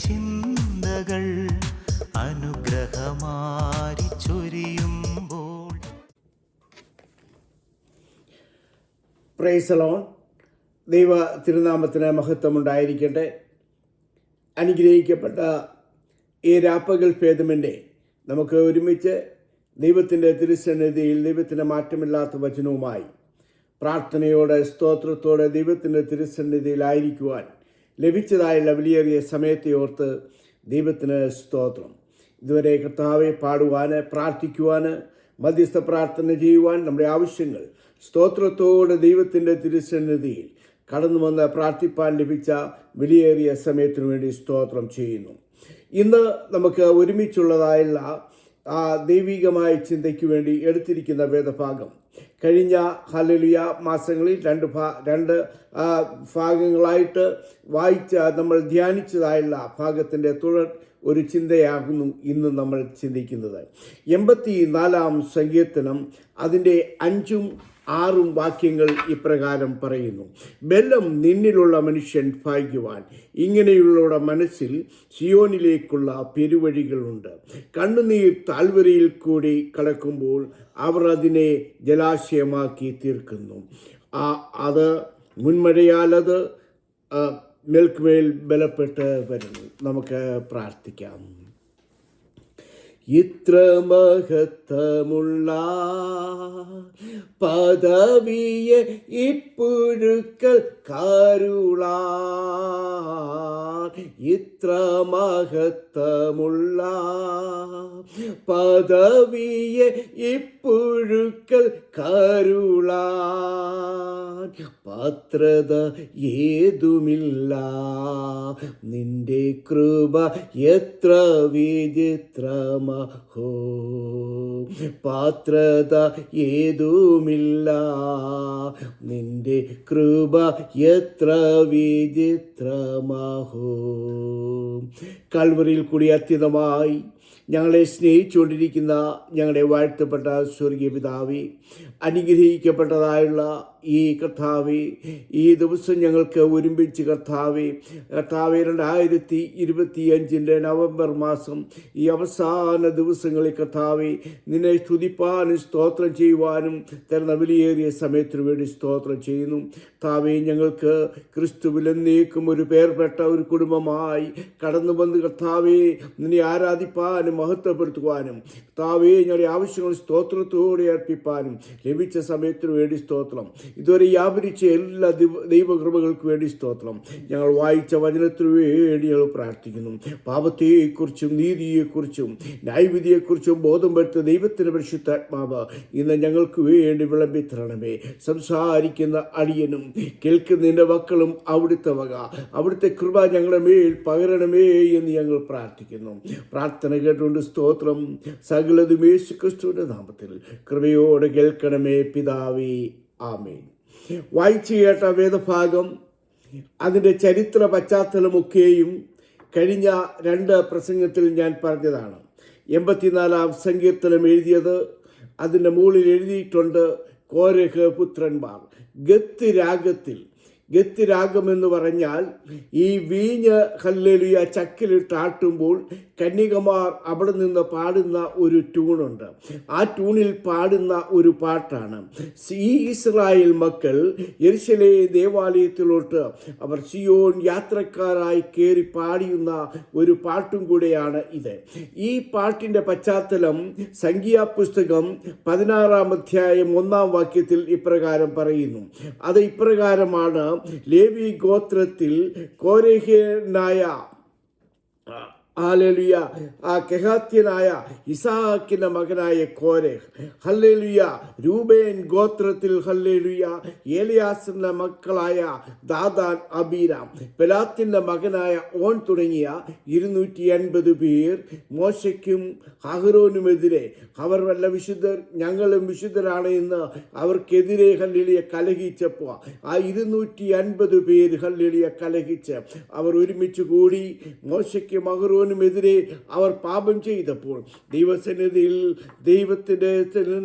ചിന്തകൾ അനുഗ്രഹമാരി ചൊരിയുമ്പോൾ. Praise the Lord. ദൈവ തിരുനാമത്തിന് മഹത്വമുണ്ടായിരിക്കട്ടെ. അനുഗ്രഹിക്കപ്പെട്ട ഈ രാപ്പകൽ ഭേദമിൻ്റെ നമുക്ക് ഒരുമിച്ച് ദൈവത്തിൻ്റെ തിരുസന്നിധിയിൽ ദൈവത്തിൻ്റെ മാറ്റമില്ലാത്ത വചനവുമായി പ്രാർത്ഥനയോടെ സ്തോത്രത്തോടെ ദൈവത്തിൻ്റെ തിരുസന്നിധിയിലായിരിക്കുവാൻ ലഭിച്ചതായുള്ള വിലയേറിയ സമയത്തെ ഓർത്ത് ദൈവത്തിന് സ്തോത്രം. ഇതുവരെ കർത്താവെ പാടുവാൻ, പ്രാർത്ഥിക്കുവാൻ, മധ്യസ്ഥ പ്രാർത്ഥന ചെയ്യുവാൻ, നമ്മുടെ ആവശ്യങ്ങൾ സ്തോത്രത്തോടെ ദൈവത്തിൻ്റെ തിരുസന്നിധിയിൽ കടന്നു വന്ന് പ്രാർത്ഥിപ്പാൻ ലഭിച്ച വിലയേറിയ സമയത്തിനു വേണ്ടി സ്തോത്രം ചെയ്യുന്നു. ഇന്ന് നമുക്ക് ഒരുമിച്ചുള്ളതായുള്ള ദൈവികമായ ചിന്തയ്ക്ക് വേണ്ടി എടുത്തിരിക്കുന്ന വേദഭാഗം കഴിഞ്ഞ ഹല്ലേലൂയ മാസങ്ങളിൽ രണ്ട് ഭാഗങ്ങളായിട്ട് നമ്മൾ ധ്യാനിച്ചതായുള്ള ഭാഗത്തിൻ്റെ തുടർ ഒരു ചിന്തയാകുന്നു ഇന്ന് നമ്മൾ ചിന്തിക്കുന്നത്. 84-ാം സങ്കീർത്തനം അതിൻ്റെ 5-ഉം 6-ഉം വാക്യങ്ങൾ ഇപ്രകാരം പറയുന്നു: ബലം നിന്നിലുള്ള മനുഷ്യൻ ഭാഗ്യവാൻ, ഇങ്ങനെയുള്ള മനസ്സിൽ സിയോനിലേക്കുള്ള പെരുവഴികളുണ്ട്. കണ്ണുനീർ താഴ്വരയിൽ കൂടി കടക്കുമ്പോൾ അവർ അതിനെ ജലാശയമാക്കി തീർക്കുന്നു. അത് മുൻമഴയാലത് മേൽക്കുമേൽ ബലപ്പെട്ട് വരുന്നു. നമുക്ക് പ്രാർത്ഥിക്കാം. ഇത്ര മഹത്വമുള്ള പദവിയെ ഇപ്പുഴുക്കൽ കരുളാൻ, ഇത്ര മഹത്വമുള്ള പദവിയെ ഇപ്പുഴുക്കൽ കരുളാൻ, പാത്രത ഏതുമില്ല നിന്റെ കൃപ എത്ര വിചിത്രമ ഹോ, പാത്രത ഏതുമില്ല നിന്റെ കൃപ എത്ര വിചിത്രമഹോ. കൽവറിയിൽ കൂടി അത്യന്തമായി ഞങ്ങളെ സ്നേഹിച്ചുകൊണ്ടിരിക്കുന്ന ഞങ്ങളുടെ വാഴ്ത്തപ്പെട്ട സ്വർഗീയ പിതാവേ, അനുഗ്രഹിക്കപ്പെട്ടതായുള്ള ഈ കർത്താവേ, ഈ ദിവസം ഞങ്ങൾക്ക് ഒരുമിച്ച് കർത്താവേ 2025 നവംബർ മാസം ഈ അവസാന ദിവസങ്ങളിൽ കർത്താവേ നിന്നെ സ്തുതിപ്പാനും സ്തോത്രം ചെയ്യുവാനും തരുന്ന വിലയേറിയ സമയത്തിനു വേണ്ടി സ്തോത്രം ചെയ്യുന്നു. കർത്താവേ, ഞങ്ങൾക്ക് ക്രിസ്തുവിൽ എന്നേക്കും ഒരു പേർപ്പെട്ട ഒരു കുടുംബമായി കടന്നു വന്ന് കർത്താവേ നിന്നെ ആരാധിപ്പാനും മഹത്വപ്പെടുത്തുവാനും കർത്താവേ ഞങ്ങളുടെ ആവശ്യങ്ങൾ സ്തോത്രത്തോടെ അർപ്പിപ്പാനും ലഭിച്ച സമയത്തിനു വേണ്ടി സ്തോത്രം. ഇതുവരെ വ്യാപരിച്ച എല്ലാ ദൈവകൃപകൾക്ക് വേണ്ടി സ്തോത്രം. ഞങ്ങൾ വായിച്ച വചനത്തിനു വേണ്ടി ഞങ്ങൾ പ്രാർത്ഥിക്കുന്നു. പാപത്തെക്കുറിച്ചും നീതിയെക്കുറിച്ചും ന്യായവിധിയെക്കുറിച്ചും ബോധം വരുത്ത ദൈവത്തിൻ്റെ പരിശുദ്ധാത്മാവ് ഇന്ന് ഞങ്ങൾക്ക് വേണ്ടി വിളമ്പി തരണമേ. സംസാരിക്കുന്ന അടിയനും കേൾക്കുന്നതിൻ്റെ മക്കളും അവിടുത്തെ വക, അവിടുത്തെ കൃപ ഞങ്ങളുടെ മേൽ പകരണമേ എന്ന് ഞങ്ങൾ പ്രാർത്ഥിക്കുന്നു. പ്രാർത്ഥന കേട്ടുകൊണ്ട് സ്തോത്രം. സകലതും യേശു ക്രിസ്തുവിന്റെ നാമത്തിൽ കൃപയോടെ കേൾക്കണമേ പിതാവേ, ആമേൻ. വായിച്ചു കേട്ട വേദഭാഗം അതിൻ്റെ ചരിത്ര പശ്ചാത്തലമൊക്കെയും കഴിഞ്ഞ 2 പ്രസംഗത്തിൽ ഞാൻ പറഞ്ഞതാണ്. 84-ാം സങ്കീർത്തനം എഴുതിയത് അതിൻ്റെ മുകളിൽ എഴുതിയിട്ടുണ്ട് കോരഹ് പുത്രന്മാർ. ഗത്ത് രാഗമെന്ന് പറഞ്ഞാൽ ഈ വീഞ്ഞ് ഹല്ലേലൂയ ചക്കിലിട്ടാട്ടുമ്പോൾ കന്യകമാർ അവിടെ നിന്ന് പാടുന്ന ഒരു ട്യൂണുണ്ട്. ആ ട്യൂണിൽ പാടുന്ന ഒരു പാട്ടാണ്. ഈ ഇസ്രായേൽ മക്കൾ യെരുശലേം ദേവാലയത്തിലോട്ട് അവർ സിയോൻ യാത്രക്കാരായി കയറി പാടിയുന്ന ഒരു പാട്ടും കൂടെയാണ് ഇത്. ഈ പാട്ടിൻ്റെ പശ്ചാത്തലം സംഖ്യാപുസ്തകം 16-ാം അധ്യായം 1-ാം വാക്യത്തിൽ ഇപ്രകാരം പറയുന്നു. അത് ഇപ്രകാരമാണ്: ലേവി ഗോത്രത്തിൽ കോരഹ്യനായ ഹല്ലേലൂയ കെഹാത്യനായ ഇസാക്കിന്റെ മകനായ കോരഹ്, ഹല്ലേലൂയ രൂബേൻ ഗോത്രത്തിൽ ഹല്ലേലൂയ ഏലിയാസിന്റെ മക്കളായ ദാദാൻ, അബീരാം, പെലാത്തിന്റെ മകനായ ഓൻ തുടങ്ങിയ 250 പേർ മോശയ്ക്കും അഹ്റോനുമെതിരെ അവർ വല്ല വിശുദ്ധർ, ഞങ്ങളും വിശുദ്ധരാണ് എന്ന് അവർക്കെതിരെ ഹല്ലേലൂയ കലഹിച്ചപ്പോൾ ആ 250 പേര് ഹല്ലേലൂയ കലഹിച്ച് അവർ ഒരുമിച്ച് കൂടി മോശയ്ക്കും അഹ്റോനും ഫറവോനുമെതിരെ അവർ പാപം ചെയ്തപ്പോൾ ദൈവസന്നിധിയിൽ ദൈവത്തിൻ്റെ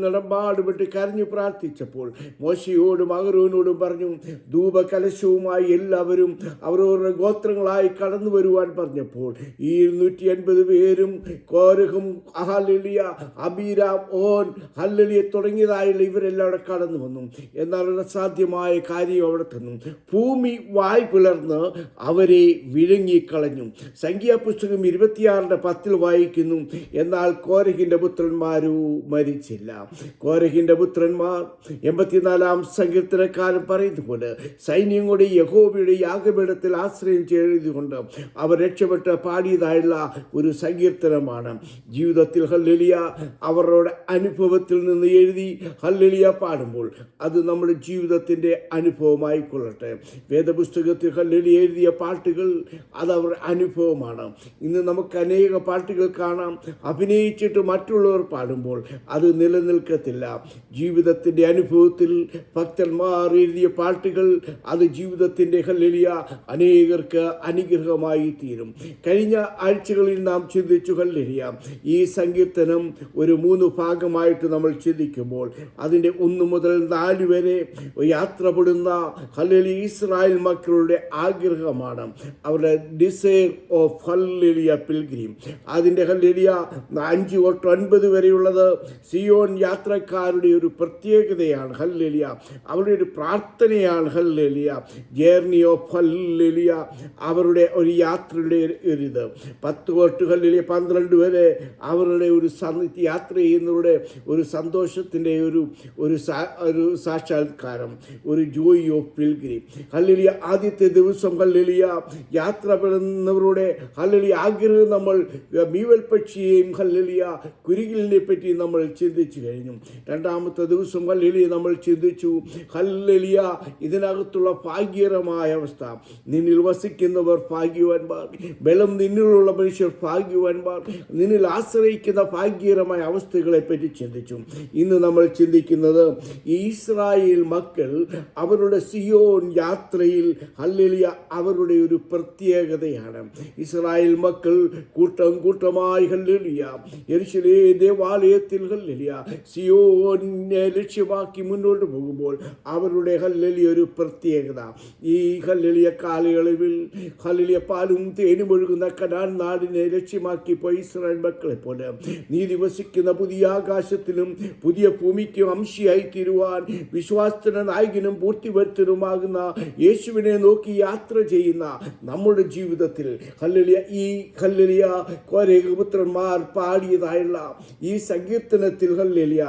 നടമ്പാടുപെട്ട് കരഞ്ഞു പ്രാർത്ഥിച്ചപ്പോൾ മോശയോടും അഹരോനോടും പറഞ്ഞു, ധൂപകലശവുമായി എല്ലാവരും അവരവരുടെ ഗോത്രങ്ങളായി കടന്നു വരുവാൻ പറഞ്ഞപ്പോൾ ഈ 250 പേരും കോരഹും ഹല്ലേലൂയ അബീരാം ഓൻ ഹല്ലേലൂയ തുടങ്ങിയതായുള്ള ഇവരെല്ലാം അവിടെ കടന്നു വന്നു. എന്നാൽ അവിടെ സാധ്യമായ കാര്യം അവിടെ തന്നു. ഭൂമി വായ് പിളർന്ന് അവരെ വിഴുങ്ങിക്കളഞ്ഞു. സംഖ്യാപുസ്തകം 26:10 വായിക്കുന്നു, എന്നാൽ കോരഹിന്റെ പുത്രന്മാരും മരിച്ചില്ല. കോരഹിന്റെ പുത്രന്മാർ 84-ാം സങ്കീർത്തനക്കാരൻ പറയുന്ന പോലെ സൈന്യങ്ങളുടെ യഹോവയുടെ യാഗപീഠത്തിൽ ആശ്രയം ചെയ്തുകൊണ്ട് അവർ രക്ഷപ്പെട്ട് പാടിയതായുള്ള ഒരു സങ്കീർത്തനമാണ്. ജീവിതത്തിൽ ഹല്ലേലൂയ അവരുടെ അനുഭവത്തിൽ നിന്ന് എഴുതി ഹല്ലേലൂയ പാടുമ്പോൾ അത് നമ്മുടെ ജീവിതത്തിൻ്റെ അനുഭവമായി കൊള്ളട്ടെ. വേദപുസ്തകത്തിൽ ഹല്ലേലൂയ എഴുതിയ പാട്ടുകൾ അത് അവരുടെ അനുഭവമാണ്. ഇന്ന് നമുക്ക് അനേക പാട്ടുകൾ കാണാം, അഭിനയിച്ചിട്ട് മറ്റുള്ളവർ പാടുമ്പോൾ അത് നിലനിൽക്കത്തില്ല. ജീവിതത്തിൻ്റെ അനുഭവത്തിൽ ഭക്തന്മാർ എഴുതിയ പാട്ടുകൾ അത് ജീവിതത്തിൻ്റെ ഹല്ലേലൂയ അനേകർക്ക് അനുഗ്രഹമായി തീരും. കഴിഞ്ഞ ആഴ്ചകളിൽ നാം ചിന്തിച്ചു ഹല്ലേലൂയ ഈ സങ്കീർത്തനം ഒരു 3 ഭാഗമായിട്ട് നമ്മൾ ചിന്തിക്കുമ്പോൾ അതിൻ്റെ 1 മുതൽ 4 വരെ യാത്രപ്പെടുന്ന ഹല്ലേലൂയ ഇസ്രായേൽ മക്കളുടെ ആഗ്രഹമാണ്, അവരുടെ ഡിസയർ ഓഫ് ഹല്ലേലൂയ പിൽഗ്രീം. അതിൻ്റെ ഹല്ലേലൂയ 5 തൊട്ട് 9 വരെയുള്ളത് സിയോൻ യാത്രക്കാരുടെ ഒരു പ്രത്യേകതയാണ് ഹല്ലേലൂയ, അവരുടെ ഒരു പ്രാർത്ഥനയാണ് ഹല്ലേലൂയ. ജേർണി ഓഫ് ഹല്ലേലൂയ അവരുടെ ഒരു യാത്രയുടെ ഒരിത്. 10 തൊട്ട് ഹല്ലേലൂയ 12 വരെ അവരുടെ ഒരു യാത്ര ചെയ്യുന്നവരുടെ ഒരു സന്തോഷത്തിൻ്റെ ഒരു സാക്ഷാത്കാരം, ഒരു ജോയ് ഓഫ് പിൽഗ്രീം ഹല്ലേലൂയ. ആദ്യത്തെ ദിവസം ഹല്ലേലൂയ യാത്രപ്പെടുന്നവരുടെ ഹല്ലേലൂയ ആഗ്രഹം നമ്മൾ മീവൽ പക്ഷിയെയും ഹല്ലേലൂയ കുരുകിലിനെ പറ്റി നമ്മൾ ചിന്തിച്ചു കഴിഞ്ഞു. 2ാമത്തെ ദിവസം ഹല്ലേലൂയ നമ്മൾ ചിന്തിച്ചു ഹല്ലേലൂയ ഇതിനകത്തുള്ള ഭാഗ്യകരമായ അവസ്ഥ. നിന്നിൽ വസിക്കുന്നവർ ഭാഗ്യവാന്മാർ, ബലം നിന്നിലുള്ള മനുഷ്യർ ഭാഗ്യവാന്മാർ, നിന്നിൽ ആശ്രയിക്കുന്ന ഭാഗ്യകരമായ അവസ്ഥകളെ പറ്റി ചിന്തിച്ചു. ഇന്ന് നമ്മൾ ചിന്തിക്കുന്നത് ഇസ്രായേൽ മക്കൾ അവരുടെ സിയോൻ യാത്രയിൽ ഹല്ലേലൂയ അവരുടെ ഒരു പ്രത്യേകതയാണ്. ഇസ്രായേൽ മക്കൾ കൂട്ടം കൂട്ടമായി ഹല്ലേലൂയ യെരൂശലേം ദേവാലയത്തിൽ ഹല്ലേലൂയ സിയോനെ ലക്ഷ്യമാക്കി മുന്നോട്ട് പോകുമ്പോൾ അവരുടെ ഹല്ലേലൂയ ഒരു പ്രത്യേകത. ഈ ഹല്ലേലൂയ കാലയളവിൽ ഹല്ലേലൂയ പാലും തേനും ഒഴുകുന്ന കനാൻ നാടിനെ ലക്ഷ്യമാക്കി പോയി ഇസ്രായേൽ മക്കളെ പോലെ നീതി വസിക്കുന്ന പുതിയ ആകാശത്തിലും പുതിയ ഭൂമിക്കും അംശിയായി തീരുവാൻ വിശ്വാസത്തിന്റെ നായകനും പൂർത്തിവരുത്തനുമാകുന്ന യേശുവിനെ നോക്കി യാത്ര ചെയ്യുന്ന നമ്മുടെ ജീവിതത്തിൽ ഹല്ലേലൂയ ഈ ഹല്ലേലൂയ കോരഹപുത്രന്മാർ പാടിയതായുള്ള ഈ സങ്കീർത്തനത്തിൽ ഹല്ലേലൂയ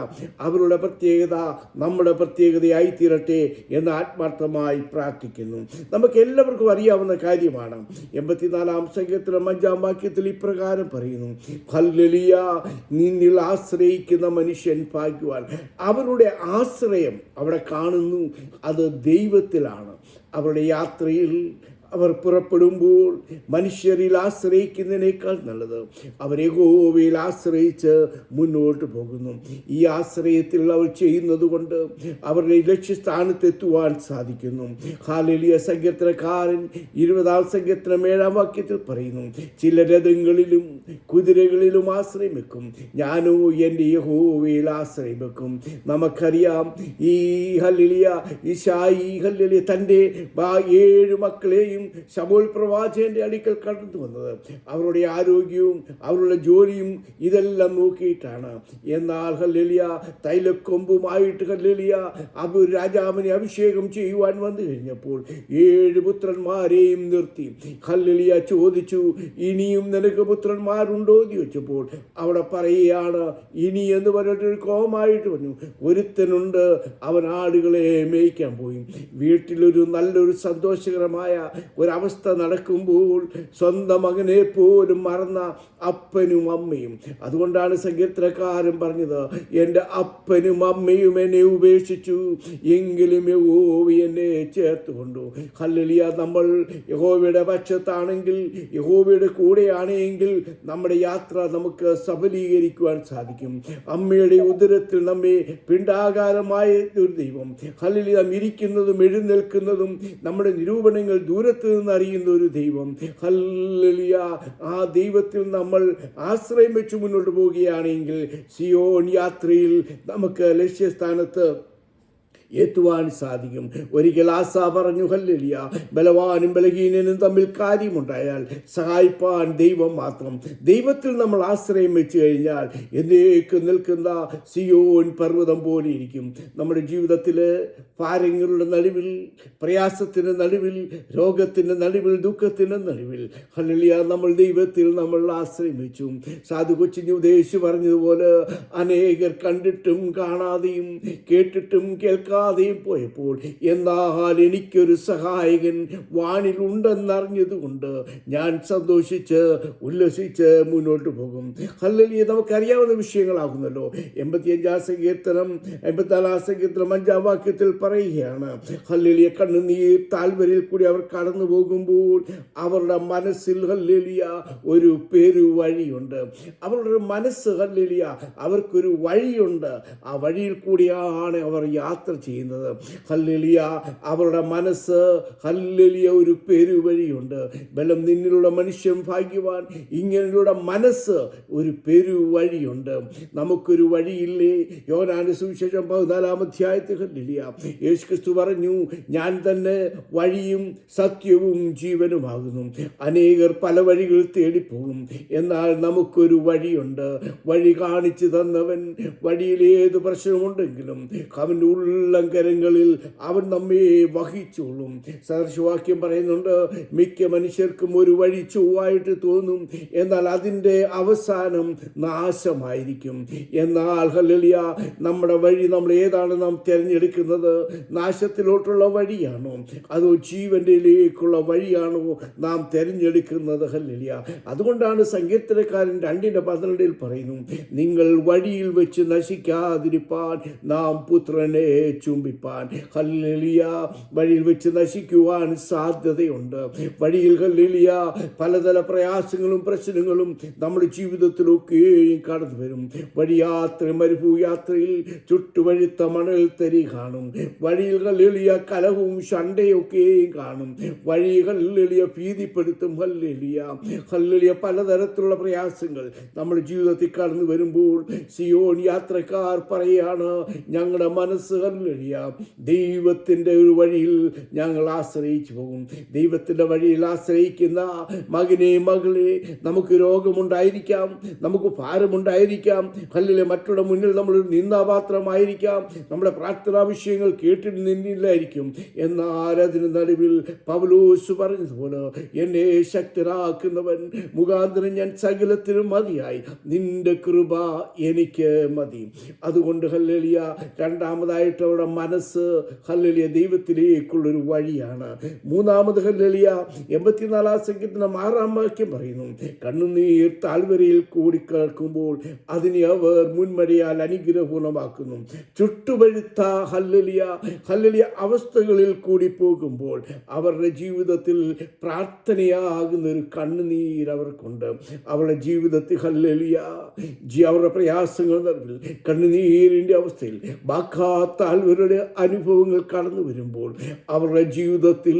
അവരുടെ പ്രത്യേകത നമ്മുടെ പ്രത്യേകതയായി തീരട്ടെ എന്ന് ആത്മാർത്ഥമായി പ്രാർത്ഥിക്കുന്നു. നമുക്ക് എല്ലാവർക്കും അറിയാവുന്ന കാര്യമാണ്. 84-ാം സങ്കീർത്തനം 5-ാം വാക്യത്തിൽ ഇപ്രകാരം പറയുന്നു, ഹല്ലേലൂയ നിന്നിൽ ആശ്രയിക്കുന്ന മനുഷ്യൻ ഭാഗ്യവാൻ. അവരുടെ ആശ്രയം അവിടെ കാണുന്നു, അത് ദൈവത്തിലാണ്. അവരുടെ യാത്രയിൽ അവർ പുറപ്പെടുമ്പോൾ മനുഷ്യരിൽ ആശ്രയിക്കുന്നതിനേക്കാൾ നല്ലത് അവർ യഹോവയിൽ ആശ്രയിച്ച് മുന്നോട്ട് പോകുന്നു. ഈ ആശ്രയത്തിൽ അവർ ചെയ്യുന്നത് കൊണ്ട് അവരുടെ ലക്ഷ്യസ്ഥാനത്തെത്തുവാൻ സാധിക്കുന്നു. ഹല്ലേലൂയ സങ്കീർത്തനക്കാരൻ 20-ാം സങ്കീർത്തനം 7-ാം വാക്യത്തിൽ പറയുന്നു, ചില രഥങ്ങളിലും കുതിരകളിലും ആശ്രയം വെക്കും, ഞാനോ എൻ്റെ യഹോവയിൽ ആശ്രയം വെക്കും. നമുക്കറിയാം ഈ ഹല്ലേലൂയ ഈശായി ഹല്ലേലൂയ തൻ്റെ 7 മക്കളെയും ശമൂവേൽ പ്രവാചകന്റെ അടുക്കൽ കടന്നു വന്നത് അവരുടെ ആരോഗ്യവും അവരുടെ ജോലിയും ഇതെല്ലാം നോക്കിയിട്ടാണ്. എന്നാൽ ഹല്ലേലൂയ തൈലക്കൊമ്പുമായിട്ട് ഹല്ലേലൂയ രാജാവിനെ അഭിഷേകം ചെയ്യുവാൻ വന്നു കഴിഞ്ഞപ്പോൾ 7 പുത്രന്മാരെയും നിർത്തി ഹല്ലേലൂയ ചോദിച്ചു, ഇനിയും നിനക്ക് പുത്രന്മാരുണ്ടോ എന്ന് ചോദിച്ചപ്പോൾ അവിടെ പറയുകയാണ്, ഇനി എന്ന് പറഞ്ഞിട്ടൊരു കോമായിട്ട് പറഞ്ഞു, ഒരുത്തനുണ്ട്, അവൻ ആടുകളെ മേയ്ക്കാൻ പോയി. വീട്ടിലൊരു നല്ലൊരു സന്തോഷകരമായ ഒരവസ്ഥ നടക്കുമ്പോൾ സ്വന്തം മകനെ പോലും മറന്ന അപ്പനും അമ്മയും. അതുകൊണ്ടാണ് സങ്കീർത്തനക്കാരൻ പറഞ്ഞത്, എൻ്റെ അപ്പനും അമ്മയും എന്നെ ഉപേക്ഷിച്ചു, എങ്കിലും യഹോവ എന്നെ ചേർത്തുകൊണ്ടു. ഹല്ലേലൂയ നമ്മൾ യഹോവയുടെ പക്ഷത്താണെങ്കിൽ, യഹോവയുടെ കൂടെയാണെങ്കിൽ നമ്മുടെ യാത്ര നമുക്ക് സഫലീകരിക്കുവാൻ സാധിക്കും. അമ്മയുടെ ഉദരത്തിൽ നമ്മെ പിണ്ടാകാരമായ ഒരു ദൈവം ഹല്ലേലൂയ ഇരിക്കുന്നതും എഴുന്നേൽക്കുന്നതും നമ്മുടെ നിരൂപണങ്ങൾ ദൂരത്ത് ദൈവത്തിൽ നിന്ന് അറിയുന്ന ഒരു ദൈവം. ഹല്ലേലൂയ. ആ ദൈവത്തിൽ നമ്മൾ ആശ്രയം വെച്ച് മുന്നോട്ട് പോവുകയാണെങ്കിൽ സിയോൻ യാത്രയിൽ നമുക്ക് ലക്ഷ്യസ്ഥാനത്ത് എത്തുവാൻ സാധിക്കും. ഒരിക്കൽ ആസ പറഞ്ഞു, ഹല്ലേലൂയ, ബലവാനും ബലഹീനനും തമ്മിൽ കാര്യമുണ്ടായാൽ സഹായിപ്പാൻ ദൈവം മാത്രം. ദൈവത്തിൽ നമ്മൾ ആശ്രയം വെച്ച് കഴിഞ്ഞാൽ എന്നേക്കും നിൽക്കുന്ന സിയോൻ പർവ്വതം പോലെ ഇരിക്കും. നമ്മുടെ ജീവിതത്തിൽ ഭാരങ്ങളുടെ നടുവിൽ, പ്രയാസത്തിൻ്റെ നടുവിൽ, രോഗത്തിൻ്റെ നടുവിൽ, ദുഃഖത്തിൻ്റെ നടുവിൽ ഹല്ലേലൂയ നമ്മൾ ദൈവത്തിൽ നമ്മൾ ആശ്രയം വെച്ചു. സാധു കൊച്ചിന് ഉപദേശിച്ച് പറഞ്ഞതുപോലെ അനേകർ കണ്ടിട്ടും കാണാതെയും കേട്ടിട്ടും കേൾക്കാതെയും പോയപ്പോൾ എന്നാൽ എനിക്കൊരു സഹായകൻ വാനിലുണ്ടെന്നറിഞ്ഞതുകൊണ്ട് ഞാൻ സന്തോഷിച്ച് ഉല്ലസിച്ച് മുന്നോട്ട് പോകും. ഹല്ലേലൂയ. നമുക്കറിയാവുന്ന വിഷയങ്ങളാകുന്നല്ലോ. 85-ാം സങ്കീർത്തനം 84-ാം സങ്കീർത്തനം 5-ാം വാക്യത്തിൽ പറയുകയാണ്, ഹല്ലേലൂയ, കണ്ണുനീർ താഴ്വരയിൽ കൂടി അവർ കടന്നു പോകുമ്പോൾ അവരുടെ മനസ്സിൽ ഹല്ലേലൂയ ഒരു പെരുവഴിയുണ്ട്. അവരുടെ മനസ്സ് ഹല്ലേലൂയ അവർക്കൊരു വഴിയുണ്ട്. ആ വഴിയിൽ കൂടിയാണ് അവർ യാത്ര ചെയ്യുന്നത്. ഹല്ലേലൂയ. അവരുടെ മനസ്സ് ഹല്ലേലൂയ ഒരു പെരുവഴിയുണ്ട്. ബലം നിന്നിലുള്ള മനുഷ്യൻ ഭാഗ്യവാൻ. ഇങ്ങനെയുള്ള മനസ്സ് ഒരു പെരുവഴിയുണ്ട്. നമുക്കൊരു വഴിയില്ലേ? യോഹന്നാന്റെ സുവിശേഷം 14-ാം അധ്യായത്തിൽ ഹല്ലേലൂയ യേശുക്രിസ്തു പറഞ്ഞു, ഞാൻ തന്നെ വഴിയും സത്യവും ജീവനുമാകുന്നു. അനേകർ പല വഴികൾ തേടിപ്പോകും, എന്നാൽ നമുക്കൊരു വഴിയുണ്ട്. വഴി കാണിച്ചു തന്നവൻ. വഴിയിലേത് പ്രശ്നമുണ്ടെങ്കിലും അവൻ്റെ ഉള്ളങ്കരങ്ങളിൽ അവൻ നമ്മെ വഹിച്ചോളും. സദൃശവാക്യം പറയുന്നുണ്ട്, മിക്ക മനുഷ്യർക്കും ഒരു വഴി ചൊവ്വായിട്ട് തോന്നും, എന്നാൽ അതിൻ്റെ അവസാനം നാശമായിരിക്കും. എന്നാൽ ഹല്ലേലൂയ നമ്മുടെ വഴി നമ്മൾ ഏതാണ് നാം തിരഞ്ഞെടുക്കുന്നത്? നാശത്തിലോട്ടുള്ള വഴിയാണോ അതോ ജീവനിലേക്കുള്ള വഴിയാണോ നാം തിരഞ്ഞെടുക്കുന്നത്? ഹല്ലേലൂയ. അതുകൊണ്ടാണ് സങ്കീർത്തനക്കാരൻ 2:12 പറയുന്നു, നിങ്ങൾ വഴിയിൽ വെച്ച് നശിക്കാതിരിപ്പാൻ നാം പുത്രനെ ചുംബിപ്പാൻ. ഹല്ലേലൂയ. വഴിയിൽ വെച്ച് നശിക്കുവാൻ സാധ്യതയുണ്ട്. വഴിയിൽ ഹല്ലേലൂയ പലതര പ്രയാസങ്ങളും പ്രശ്നങ്ങളും നമ്മുടെ ജീവിതത്തിലൊക്കെയും കടന്നു വരും. വഴിയാത്ര, മരുഭൂയാത്രയിൽ ചുട്ടുവഴുത്ത മണൽ തരി കാണും. വഴിയിൽ ഹല്ലേലൂയ കലഹവും ശണ്ടയൊക്കെയും കാണും. വഴി ഹല്ലേലൂയ ഭീതിപ്പെടുത്തും. ഹല്ലേലൂയ. ഹല്ലേലൂയ പലതരത്തിലുള്ള പ്രയാസങ്ങൾ നമ്മുടെ ജീവിതത്തിൽ കടന്നു വരുമ്പോൾ സിയോൻ യാത്രക്കാർ പറയാണ്, ഞങ്ങളുടെ മനസ്സ് ഹല്ലേലൂയ ദൈവത്തിൻ്റെ ഒരു വഴിയിൽ ഞങ്ങൾ ആശ്രയിച്ചു പോകും. ദൈവത്തിൻ്റെ വഴിയിൽ ആശ്രയിക്കുന്ന മകനെ, മകളെ, നമുക്ക് രോഗമുണ്ടായിരിക്കാം, നമുക്ക് ഭാരമുണ്ടായിരിക്കാം, ഹല്ലേലൂയ മറ്റുള്ള മുന്നിൽ നമ്മളൊരു നിന്ദാപാത്രമായിരിക്കാം, നമ്മുടെ പ്രാർത്ഥനാ വിഷയങ്ങൾ കേട്ടിട്ട് നിന്നില്ലായിരിക്കും. എന്നാൽ അതിന് നടുവിൽ പൗലോസ് പറഞ്ഞതുപോലെ, എന്നെ ശക്തനാക്കുന്നവൻ മുഖാന്തരം ഞാൻ സകലത്തിനും മതിയായി, നിന്റെ കൃപ എനിക്ക് മതി. അതുകൊണ്ട് ഹല്ലേലൂയ രണ്ടാമതായിട്ട് അവരുടെ മനസ്സ് ഹല്ലേലൂയ ദൈവത്തിലേക്കുള്ളൊരു വഴിയാണ്. മൂന്നാമത് ഹല്ലേലൂയ 84-ാം സങ്കീർത്തനം 6-ാം വാക്യം പറയുന്നു, കണ്ണുനീർ താഴ്വരയിൽ കൂടിക്കിടക്കുമ്പോൾ അതിനെ അവർ മുൻമഴയാൽ അനുഗ്രഹപൂർണമാക്കുന്നു. ചുട്ടുപഴുത്ത ഹല്ലേലൂയ ഹല്ലേലൂയ അവസ്ഥകളിൽ കൂടി പോകുമ്പോൾ അവരുടെ ജീവിതത്തിൽ പ്രാർത്ഥനയാകുന്ന ഒരു കണ്ണുനീർ അവർക്കുണ്ട്. അവരുടെ ജീവിതത്തിൽ ഹല്ലേലൂയ അവരുടെ പ്രയാസങ്ങൾ നിറവിൽ കണ്ണുനീരിൻ്റെ അവസ്ഥയിൽ വാക്കാത്താൽവരുടെ അനുഭവങ്ങൾ കടന്നു വരുമ്പോൾ അവരുടെ ജീവിതത്തിൽ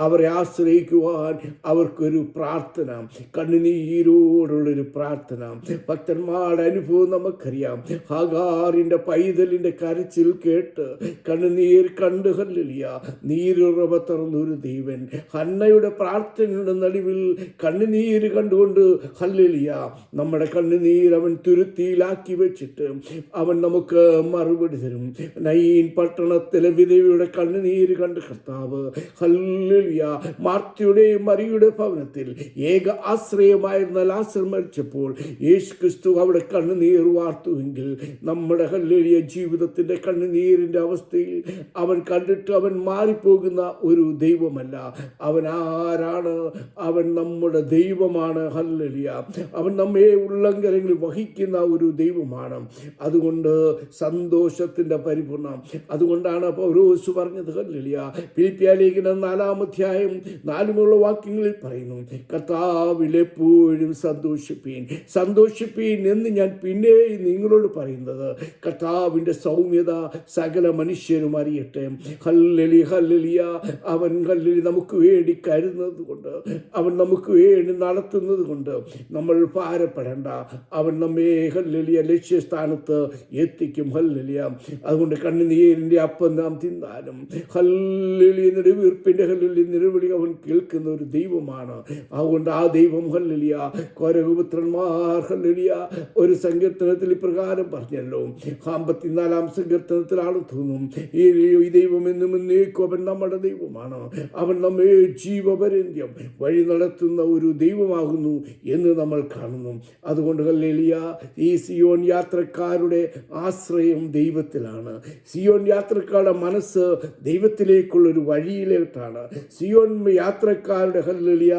അവരെ ആശ്രയിക്കുവാൻ അവർക്കൊരു പ്രാർത്ഥന, കണ്ണുനീരോടുള്ളൊരു പ്രാർത്ഥന. ഭക്തന്മാരുടെ അനുഭവം നമുക്കറിയാം. ഹാഗാറിൻ്റെ പൈതലിൻ്റെ കരച്ചിൽ കേട്ട് കണ്ണുനീർ കണ്ട് ഹല്ലേലൂയ നീരുറവ തുറന്നൊരു ദൈവൻ. ഹന്നയുടെ പ്രാർത്ഥനയുടെ നടുവിൽ കണ്ണുനീര് കണ്ടുകൊണ്ട് ഹല്ലേലൂയ നമ്മുടെ കണ്ണുനീർ അവൻ തുരുത്തിയിലാക്കി വെച്ചിട്ട് അവൻ നമുക്ക് മറുപടി തരും. നയീൻ പട്ടണത്തിലെ വിധവയുടെ കണ്ണുനീര് കണ്ട് കർത്താവ് ഹല്ലേലൂയ മാർത്തയുടെയും മറിയുടെ ഭവനത്തിൽ ഏക ആശ്രയമായിരുന്ന ലാസർ മരിച്ചപ്പോൾ യേശു ക്രിസ്തു അവിടെ കണ്ണുനീർ വാർത്തുവെങ്കിൽ നമ്മുടെ ഹല്ലേലൂയ ജീവിതത്തിൻ്റെ കണ്ണുനീരിൻ്റെ അവസ്ഥയിൽ അവൻ കണ്ടിട്ട് അവൻ മാറിപ്പോകുന്ന ഒരു ദൈവമല്ല. അവൻ ആരാണ്? അവൻ നമ്മുടെ ദൈവമാണ്. ഹല്ലേലൂയ. അവൻ നമ്മെ ഉള്ളങ്കരങ്ങളിൽ വഹിക്കുന്ന ഒരു ദൈവമാണ്. അതുകൊണ്ട് സന്തോഷത്തിൻ്റെ പരിപൂർണം അതുകൊണ്ടാണ് പൗലോസ് പറഞ്ഞത് ഹല്ലേലൂയ. ഫിലിപ്പിയ ലേഖനം 4-ാം അധ്യായം 4 വാക്യങ്ങളിൽ പറയുന്നു, കർത്താവിൽ എപ്പോഴും സന്തോഷിപ്പീൻ സന്തോഷിപ്പീൻ എന്ന് ഞാൻ പിന്നെ നിങ്ങളോട് പറയുന്നത് കർത്താവിൻ്റെ സൗമ്യത സകല മനുഷ്യരും അറിയട്ടെ. Hallelujah hallelujah. അവൻ ഹല്ലേലൂയ നമുക്ക് വേണ്ടി കരുതുന്നത് കൊണ്ട്, അവൻ നമുക്ക് വേണ്ടി നടത്തുന്നത് കൊണ്ട് നമ്മൾ ഭാരപ്പെടേണ്ട. അവൻ നമ്മെ ഹല്ലേലൂയ ലക്ഷ്യസ്ഥാനത്ത് എത്തിക്കും. ഹല്ലേലൂയ. അതുകൊണ്ട് കണ്ണുനീരിൻ്റെ അപ്പം നാം തിന്നാലും ഹല്ലേലൂയ നെടുവീർപ്പിൻ്റെ ഹല്ലേലൂയ നിലവിളി അവൻ കേൾക്കുന്ന ഒരു ദൈവമാണ്. അതുകൊണ്ട് ആ ദൈവം ഹല്ലേലൂയ കോരഹപുത്രന്മാർ ഹല്ലേലൂയ ഒരു സങ്കീർത്തനത്തിൽ ഇപ്രകാരം പറഞ്ഞല്ലോ, 54-ാം സങ്കീർത്തനത്തിലാണ് തോന്നും, ഈ ദൈവം എന്നും എന്നേക്കും അവൻ നമ്മുടെ ദൈവമാണ്. അവൻ നമ്മെ ജീവപര്യന്തം വഴി നടത്തുന്ന ഒരു ദൈവമാകുന്നു എന്ന് നമ്മൾ കാണുന്നു. അതുകൊണ്ട് ഹല്ലേലൂയ ഈ സിയോൻ യാത്രക്കാരുടെ ആശ്രയം ദൈവത്തിലാണ്. സിയോൻ യാത്രക്കാരുടെ മനസ്സ് ദൈവത്തിലേക്കുള്ളൊരു വഴിയിലോട്ടാണ്. സിയോൻ യാത്രക്കാരുടെ ഹല്ലേലൂയ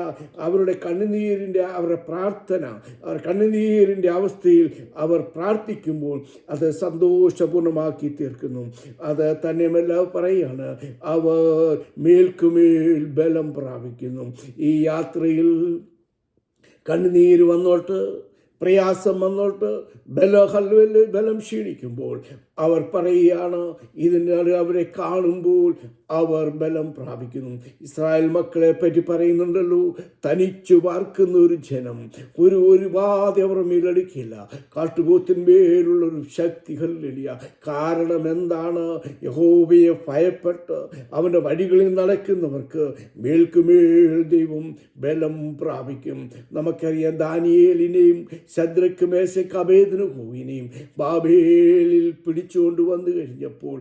അവരുടെ കണ്ണുനീരിൻ്റെ അവരുടെ പ്രാർത്ഥന, അവർ കണ്ണുനീരിൻ്റെ അവസ്ഥയിൽ അവർ പ്രാർത്ഥിക്കുമ്പോൾ അത് സന്തോഷപൂർണ്ണമാക്കി തീർക്കുന്നു. അത് തന്നെയുമല്ല പറയുകയാണ്, അവർ മേൽക്കുമേൽ ബലം പ്രാപിക്കുന്നു. ഈ യാത്രയിൽ കണ്ണുനീര് വന്നോട്ട്, പ്രയാസം വന്നോട്ട്, ബലം ക്ഷീണിക്കുമ്പോൾ അവർ പറയുകയാണ്, ഇതിന് അവരെ കാണുമ്പോൾ അവർ ബലം പ്രാപിക്കുന്നു. ഇസ്രായേൽ മക്കളെ പറ്റി പറയുന്നുണ്ടല്ലോ, തനിച്ചു പാർക്കുന്ന ഒരു ജനം, ഒരു ബാധ അവർ മേലടിക്കില്ല. കാട്ടുപോത്തിന്മേലുള്ളൊരു ശക്തി ഹല്ലേലൂയ. കാരണം എന്താണ്? യഹോവയെ ഭയപ്പെട്ട് അവൻ്റെ വഴികളിൽ നടക്കുന്നവർക്ക് മേൽക്കുമേൽ ദൈവം ബലം പ്രാപിക്കും. നമുക്കറിയാം, ദാനിയേലിനെയും ശദ്രക്ക് മേശക്ക് അബേദ്നെഗോവിനെയും ബാബേലിൽ പിടിച്ചുകൊണ്ട് വന്നു കഴിഞ്ഞപ്പോൾ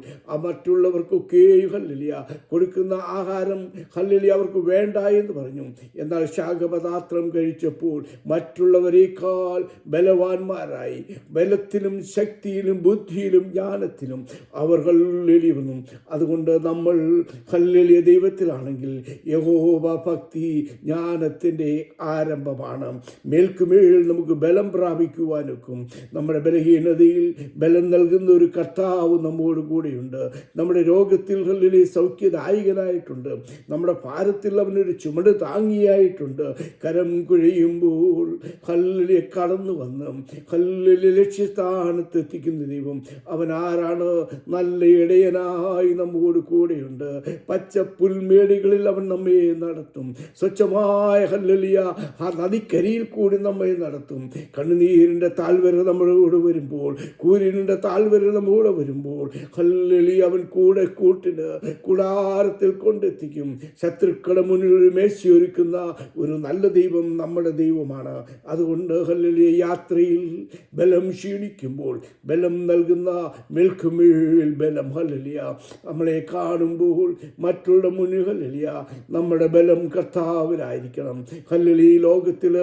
മറ്റുള്ളവർക്കൊക്കെ ഹല്ലേലൂയ കൊടുക്കുന്ന ആഹാരം ഹല്ലേലൂയ അവർക്ക് വേണ്ട എന്ന് പറഞ്ഞു. എന്നാൽ ശാഖപദാർത്ഥം കഴിച്ചപ്പോൾ മറ്റുള്ളവരെക്കാൾ ബലവാന്മാരായി, ബലത്തിലും ശക്തിയിലും ബുദ്ധിയിലും ജ്ഞാനത്തിലും അവർ ഹല്ലേലൂയ വന്നു. അതുകൊണ്ട് നമ്മൾ ഹല്ലേലൂയ ദൈവത്തിലാണെങ്കിൽ യഹോവ ഭക്തി ജ്ഞാനത്തിൻ്റെ ആരംഭമാണ്. മേൽക്കുമേൽ നമുക്ക് ബലം പ്രാപിക്കുവാനൊക്കും. നമ്മുടെ ബലഹീനതയിൽ ബലം നൽകുന്ന ഒരു കർത്താവ് നമ്മോട് കൂടെയുണ്ട്. നമ്മുടെ രോഗത്തിൽ ഹല്ലേലൂയ സൗഖ്യദായകനായിട്ടുണ്ട്. നമ്മുടെ ഭാരത്തിൽ അവനൊരു ചുമട് താങ്ങിയായിട്ടുണ്ട്. കരം കുഴയുമ്പോൾ ഹല്ലേലൂയ കടന്നു വന്ന് ഹല്ലേലൂയ ലക്ഷ്യസ്ഥാനത്ത് എത്തിക്കുന്ന ദൈവം അവൻ ആരാണ്? നല്ല ഇടയനായി നമ്മോട് കൂടെയുണ്ട്. പച്ച പുൽമേടുകളിൽ അവൻ നമ്മെ നടത്തും. സ്വച്ഛമായ ഹല്ലേലൂയ ആ നദിക്കരിയിൽ കൂടി നമ്മെ നടത്തും. കണ്ണുനീരിൻ്റെ താഴ്വര നമ്മളോട് വരുമ്പോൾ, കൂരിൻ്റെ താഴ്വര നമ്മോട് വരുമ്പോൾ ഹല്ലേലൂയ അവൻ കൂടെ കൂട്ടിന് കൂടാരത്തിൽ കൊണ്ടെത്തിക്കും. ശത്രുക്കളുടെ മുന്നിൽ ഒരു മേശയൊരുക്കുന്ന ഒരു നല്ല ദൈവം നമ്മുടെ ദൈവമാണ്. അതുകൊണ്ട് ഹല്ലേലൂയ യാത്രയിൽ ബലം ക്ഷീണിക്കുമ്പോൾ ബലം നൽകുന്ന മേൽക്കുമേൽ ബലം ഹല്ലേലൂയ. നമ്മളെ കാണുമ്പോൾ മറ്റുള്ള മുന്നിൽ ഹല്ലേലൂയ നമ്മുടെ ബലം കർത്താവിലായിരിക്കണം. ഹല്ലേലൂയ ലോകത്തിൽ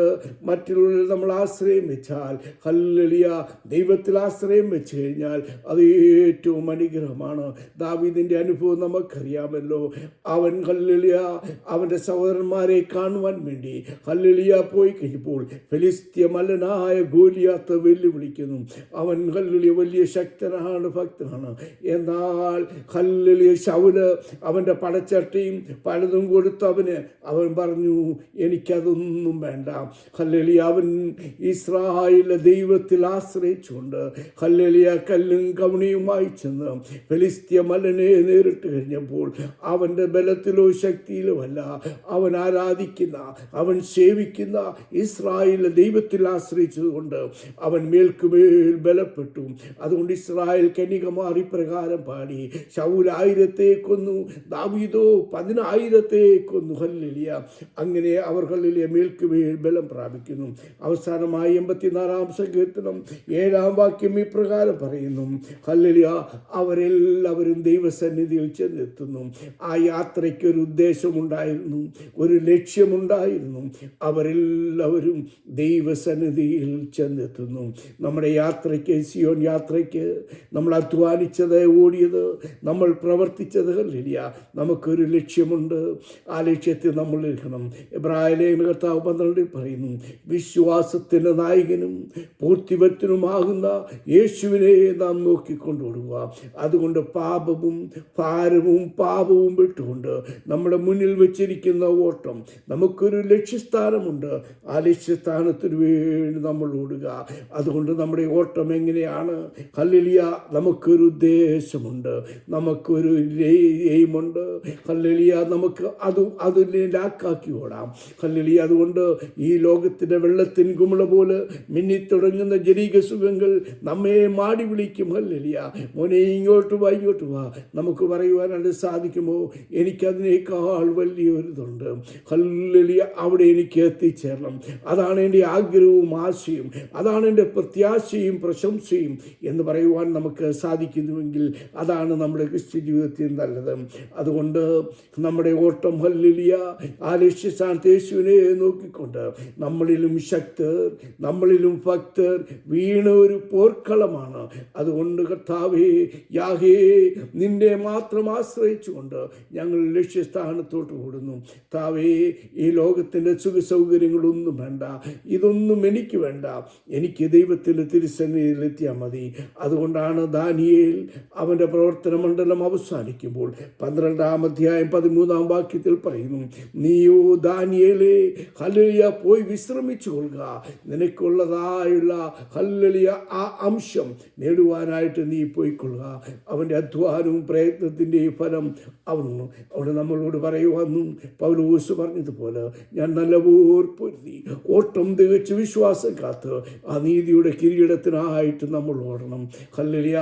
മറ്റുള്ള നമ്മൾ ആശ്രയം വെച്ചാൽ ഹല്ലേലൂയ ദൈവത്തിൽ ആശ്രയം വെച്ച് കഴിഞ്ഞാൽ അത് ഏറ്റവും അനുഗ്രഹമാണ്. ദാവീദിൻ്റെ അനുഭവം നമുക്കറിയാമല്ലോ. അവൻ ഹല്ലേലൂയ അവൻ്റെ സഹോദരന്മാരെ കാണുവാൻ വേണ്ടി ഹല്ലേലൂയ പോയി കഴിഞ്ഞപ്പോൾ ഫെലിസ്ത്യ മല്ലനായ ഗോലിയാത്ത് വെല്ലുവിളിക്കുന്നു. അവൻ ഹല്ലേലൂയ വലിയ ശക്തനാണ്, ഭക്തനാണ്. എന്നാൽ ഹല്ലേലൂയ ശൗല് അവൻ്റെ പടച്ചട്ടിയും പലതും കൊടുത്തവന് അവൻ പറഞ്ഞു, എനിക്കതൊന്നും വേണ്ട. ഹല്ലേലൂയ അവൻ ഇസ്രായേലിലെ ദൈവത്തിൽ ആശ്രയിച്ചുകൊണ്ട് ഹല്ലേലൂയ കല്ലും കവണിയുമായി ചെന്ന് ഫെലിസ്ത്യ മല്ലനെ നേരിട്ട് കഴിഞ്ഞപ്പോൾ അവൻ്റെ ബലത്തിലോ ശക്തിയിലോ അല്ല, അവൻ ആരാധിക്കുന്ന, അവൻ സേവിക്കുന്ന ഇസ്രായേലിലെ ദൈവത്തിൽ ആശ്രയിച്ചതുകൊണ്ട് അവൻ മേൽക്കുമേൽ ബലപ്പെട്ടു. അതുകൊണ്ട് ഇസ്രായേൽ കന്യകമാർ ഇപ്രകാരം പാടി, ശൗൽ 1000 കൊന്നു, ദാവീദോ 10,000 കൊന്നു. ഹല്ലേലൂയ. അങ്ങനെ അവർ ഹല്ലേലൂയ മേൽക്കുമേൽ ബലം പ്രാപിക്കുന്നു. അവസാനമായി 84-ാം സങ്കീർത്തനം 7-ാം വാക്യം ഇപ്രകാരം പറയുന്നു, ഹല്ലേലൂയ അവരെല്ലാവരും ദൈവസന്നിധിയിൽ ചെന്നെത്തുന്നു. ആ യാത്രയ്ക്ക് ഒരു ഉദ്ദേശമുണ്ടായിരുന്നു, ഒരു ലക്ഷ്യമുണ്ടായിരുന്നു. അവരെല്ലാവരും ദൈവസന്നിധിയിൽ ചെന്നെത്തുന്നു. നമ്മുടെ യാത്രയ്ക്ക്, സിയോൻ യാത്രയ്ക്ക് നമ്മൾ അധ്വാനിച്ചത്, ഓടിയത്, നമ്മൾ പ്രവർത്തിച്ചത് ഹല്ലേലൂയ നമുക്കൊരു ലക്ഷ്യമുണ്ട്. ആ ലക്ഷ്യത്തിൽ നമ്മൾ ഇരിക്കണം. എബ്രായ ലേഖനം 12 പറയുന്നു, വിശ്വാസത്തിൻ്റെ നായകനും പൂർത്തിവത്തിനുമാകുന്ന യേശുവിനെ നാം നോക്കിക്കൊണ്ടോടുക. അതുകൊണ്ട് പാപവും ഭാരവും പാപവും വിട്ടുകൊണ്ട് നമ്മുടെ മുന്നിൽ വെച്ചിരിക്കുന്ന ഓട്ടം, നമുക്കൊരു ലക്ഷ്യസ്ഥാനമുണ്ട്. ആ ലക്ഷ്യസ്ഥാനത്തിന് വേണ്ടി നമ്മൾ ഓടുക. അതുകൊണ്ട് നമ്മുടെ ഓട്ടം എങ്ങനെയാണ്? ഹല്ലേലൂയ, നമുക്കൊരു ഉദ്ദേശമുണ്ട്, നമുക്കൊരു എയിമുണ്ട്. ഹല്ലേലൂയ, നമുക്ക് അതിനെ ലാക്കാക്കി ഓടാം. ഹല്ലേലൂയ, അതുകൊണ്ട് ഈ ലോകത്തിൻ്റെ വെള്ളത്തിൻ കുമിള പോലെ മിന്നിത്തുടങ്ങുന്ന ജലീക സുഖങ്ങൾ നമ്മെ മാടി വിളിക്കും. ഹല്ലേലൂയ, മോനെ ഇങ്ങോട്ട് വാ, ഇങ്ങോട്ട് വാ. നമുക്ക് പറയുവാനായിട്ട് സാധിക്കുമോ? എനിക്കതിനേക്കാൾ വലിയൊരിതുണ്ട്. ഹല്ലേലൂയ, അവിടെ എനിക്ക് എത്തിച്ചേരണം. അതാണ് എൻ്റെ ആഗ്രഹവും ആശയും, അതാണ് എൻ്റെ പ്രത്യാശയും പ്രശംസയും എന്ന് പറയുവാൻ നമുക്ക് സാധിക്കുന്നുവെങ്കിൽ അതാണ് നമ്മുടെ ക്രിസ്ത്യ ജീവിതത്തിൽ നല്ലത്. അതുകൊണ്ട് നമ്മുടെ ഓട്ടം, ഹല്ലേലൂയ, ആ ലക്ഷ്യസ്ഥാനത്ത് യേശുവിനെ നോക്കിക്കൊണ്ട് നമ്മളിലും ശക്തർ, നമ്മളിലും ഭക്തർ വീണ ഒരു പോർക്കളമാണ്. അതുകൊണ്ട് കർത്താവേ, യാഹേ, നിന്നെ മാത്രം ആശ്രയിച്ചുകൊണ്ട് ഞങ്ങൾ ലക്ഷ്യസ്ഥാനത്തോട്ട് ഓടുന്നു. കർത്താവേ, ഈ ലോകത്തിൻ്റെ സുഖ സൗകര്യങ്ങളൊന്നും വേണ്ട, ഇതൊന്നും എനിക്ക് വേണ്ട, എനിക്ക് ദൈവത്തിൻ്റെ തിരുസന്നിധിയിലെത്തിയാൽ മതി. അതുകൊണ്ടാണ് ദാനിയേൽ അവൻ്റെ പ്രവർത്തന മണ്ഡലം അവസാനിക്കുമ്പോൾ 12-ാം അധ്യായം 13-ാം വാക്യത്തിൽ പറയുന്നു, നീയോ ദാനിയേലേ, ഹല്ലേലൂയ, പോയി വിശ്രമിച്ചു കൊള്ളുക. നിനക്കുള്ളതായുള്ള ഹല്ലേലൂയ ആ അംശം നേടുവാനായിട്ട് നീ പോയിക്കൊള്ളുക. അവൻ്റെ അധ്വാനവും പ്രയത്നത്തിൻ്റെയും ഫലം അവನು അവിടെ നമ്മളോട് പറയുവാന്നു. പൗലോസ് പറഞ്ഞതുപോലെ, ഞാൻ നല്ല പോർ പൊരുതി ഓട്ടം തികച്ച് വിശ്വാസം കാത്ത് ആ നീതിയുടെ കിരീടത്തിനായിട്ട് നമ്മൾ ഓടണം. ഹല്ലേലൂയ,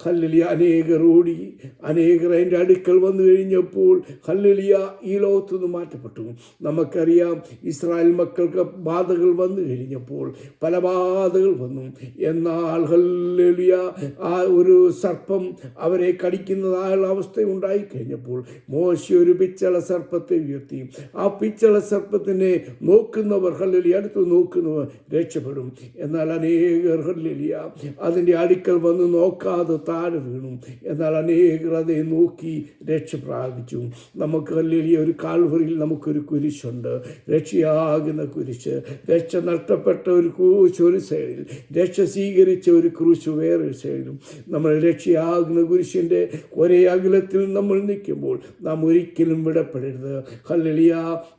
ഹല്ലേലൂയ, അനേകർ ഓടി, അനേകർ അതിൻ്റെ അടുക്കൽ വന്നു കഴിഞ്ഞപ്പോൾ ഹല്ലേലൂയ ഈ ലോകത്തുനിന്ന് മാറ്റപ്പെട്ടു. നമുക്കറിയാം, ഇസ്രായേൽ മക്കൾക്ക് ബാധകൾ വന്നു കഴിഞ്ഞപ്പോൾ പല ബാധകൾ വന്നു. എന്നാൽ ഹല്ലേലൂയ ആ ഒരു സർപ്പം അവരെ കടിക്കുന്നതായുള്ള അവസ്ഥ ഉണ്ടായിക്കഴിഞ്ഞപ്പോൾ മോശെ ഒരു പിച്ചള സർപ്പത്തെ ഉയർത്തി. ആ പിച്ചള സർപ്പത്തിനെ നോക്കുന്നവർ, ഹല്ലേലൂയ, അടുത്ത് നോക്കുന്നവർ രക്ഷപ്പെടും. എന്നാൽ അനേകർ ഹല്ലേലൂയ അതിൻ്റെ അടുക്കൽ വന്ന് നോക്കാതെ താഴെ വീണു. എന്നാൽ അനേകർ അതേ നോക്കി രക്ഷ പ്രാപിച്ചു. നമുക്ക് ഹല്ലേലൂയ ഒരു കാൽവറിയിൽ നമുക്കൊരു കുരിശുണ്ട്, രക്ഷയാകുന്ന കുരിശ്. രക്ഷ നഷ്ടപ്പെട്ട ഒരു ക്രൂശ് ഒരു സൈഡിൽ, രക്ഷ സ്വീകരിച്ച ഒരു ക്രൂശ് വേറൊരു സൈഡിലും. നമ്മൾ രക്ഷയാകുന്ന കുരിശിൻ്റെ ഒരേ അകലത്തിൽ നമ്മൾ നിൽക്കുമ്പോൾ നാം ഒരിക്കലും വിടപ്പെടരുത്. ഹല്ലേലൂയ,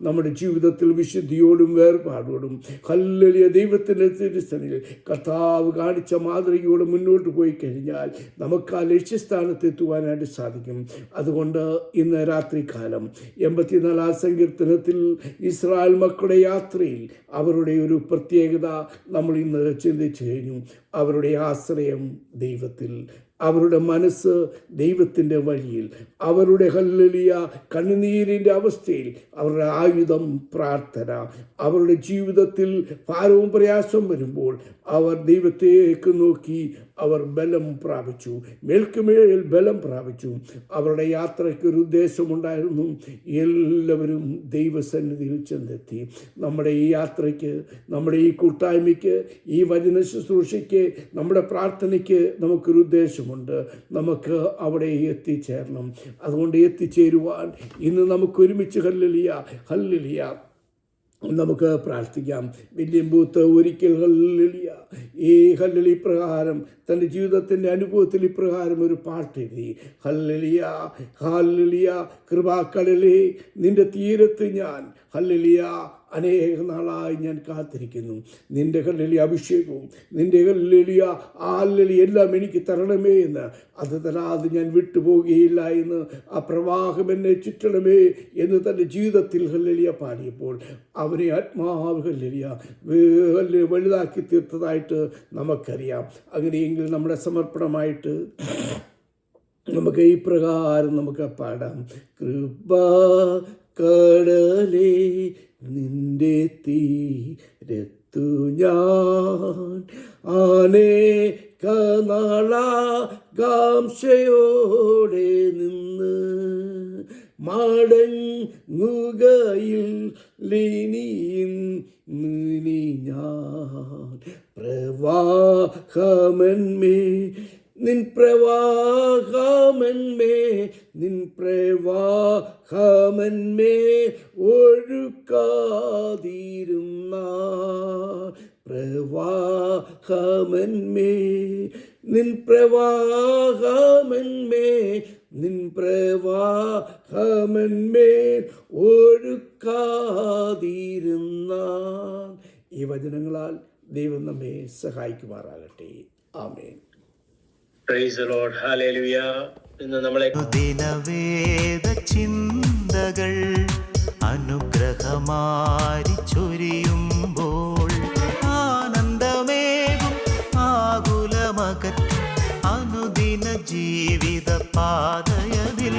നമ്മുടെ ജീവിതത്തിൽ വിശുദ്ധിയോടും വേർപാടോടും ഹല്ലേലൂയ ദൈവത്തിൻ്റെ തിരുസന്നിധിയിൽ കർത്താവ് കാണിച്ച മാതൃകയോടെ മുന്നോട്ട് പോയി കഴിഞ്ഞാൽ നമുക്ക് ആ ലക്ഷ്യസ്ഥാനത്ത് എത്തുവാനായിട്ട് സാധിക്കും. അതുകൊണ്ട് ഇന്ന് രാത്രികാലം 84-ാം സങ്കീർത്തനത്തിൽ ഇസ്രായേൽ മക്കളുടെ യാത്രയിൽ അവരുടെ ഒരു പ്രത്യേകത നമ്മൾ ഇന്ന് ചിന്തിച്ചു കഴിഞ്ഞു. അവരുടെ ആശ്രയം ദൈവത്തിൽ, അവരുടെ മനസ്സ് ദൈവത്തിൻ്റെ വഴിയിൽ, അവരുടെ ഹല്ലേലൂയ കണ്ണുനീരിൻ്റെ അവസ്ഥയിൽ അവരുടെ ആയുധം പ്രാർത്ഥന. അവരുടെ ജീവിതത്തിൽ ഭാരവും പ്രയാസവും വരുമ്പോൾ അവർ ദൈവത്തേക്ക് നോക്കി അവർ ബലം പ്രാപിച്ചു, മേൽക്കുമേൽ ബലം പ്രാപിച്ചു. അവരുടെ യാത്രയ്ക്കൊരു ഉദ്ദേശമുണ്ടായിരുന്നു. എല്ലാവരും ദൈവസന്നിധിയിൽ ചെന്നെത്തി. നമ്മുടെ ഈ യാത്രയ്ക്ക്, നമ്മുടെ ഈ കൂട്ടായ്മയ്ക്ക്, ഈ വചന ശുശ്രൂഷയ്ക്ക്, നമ്മുടെ പ്രാർത്ഥനയ്ക്ക് നമുക്കൊരു ഉദ്ദേശമുണ്ട്. നമുക്ക് അവിടെ എത്തിച്ചേരണം. അതുകൊണ്ട് എത്തിച്ചേരുവാൻ ഇന്ന് നമുക്ക് ഒരുമിച്ച് ഹല്ലേലൂയ, ഹല്ലേലൂയ നമുക്ക് പ്രാർത്ഥിക്കാം. വില്യം ബൂത്ത് ഒരിക്കൽ ഹല്ലേലൂയ ഈ ഹല്ലേലൂയ പ്രകാരം തൻ്റെ ജീവിതത്തിൻ്റെ അനുഭവത്തിൽ ഇപ്രകാരം ഒരു പാട്ട് എഴുതി. ഹല്ലേലൂയ, ഹല്ലേലൂയ, കൃപാക്കടലേ നിൻ്റെ തീരത്ത് ഞാൻ ഹല്ലേലൂയ അനേക നാളായി ഞാൻ കാത്തിരിക്കുന്നു. നിൻ്റെ ഹല്ലേലൂയ അഭിഷേകവും നിൻ്റെ ഹല്ലേലൂയ ഹല്ലേലൂയ എല്ലാം എനിക്ക് തരണമേ എന്ന്, അത് തരാതെ ഞാൻ വിട്ടുപോകുകയില്ല എന്ന്, ആ പ്രവാഹം എന്നെ ചുറ്റണമേ എന്ന് തൻ്റെ ജീവിതത്തിൽ ഹല്ലേലൂയ പാടിയപ്പോൾ അവനെ ആത്മാവ് ഹല്ലേലൂയ വലുതാക്കി തീർത്തതായിട്ട് നമുക്കറിയാം. അങ്ങനെയെങ്കിൽ നമ്മുടെ സമർപ്പണമായിട്ട് നമുക്ക് ഈ പ്രകാരം നമുക്ക് പാടാം. കൃപാ കടലേ നിന്റെ തീരത്തു ഞാൻ അനേക നാളാകാംക്ഷയോടെ നിന്ന് മടങ്ങുകയിൽ നീ ഞാൻ പ്രവാഹമന്മേ നിൻ പ്രവാഹമന്മേ ഒഴുക്കാതിരുന്ന പ്രവാഹമന്മേൽ നിൻ പ്രവാഹമന്മേൽ നിൻ പ്രവാഹമന്മേൽ ഒഴുക്കാതിരുന്നാൽ. ഈ വചനങ്ങളാൽ ദൈവം നമ്മെ സഹായിക്കുമാറാകട്ടെ. Amen. Praise the Lord. Hallelujah. ഇന്ന് നമ്മളെ ദിനവേദ ചിന്തകൾ അനുഗ്രഹമാരി ചൊരിയുമ്പോൾ ആനന്ദമേകും ആകുലമകറ്റും അനുദിന ജീവിത പാതയതിൽ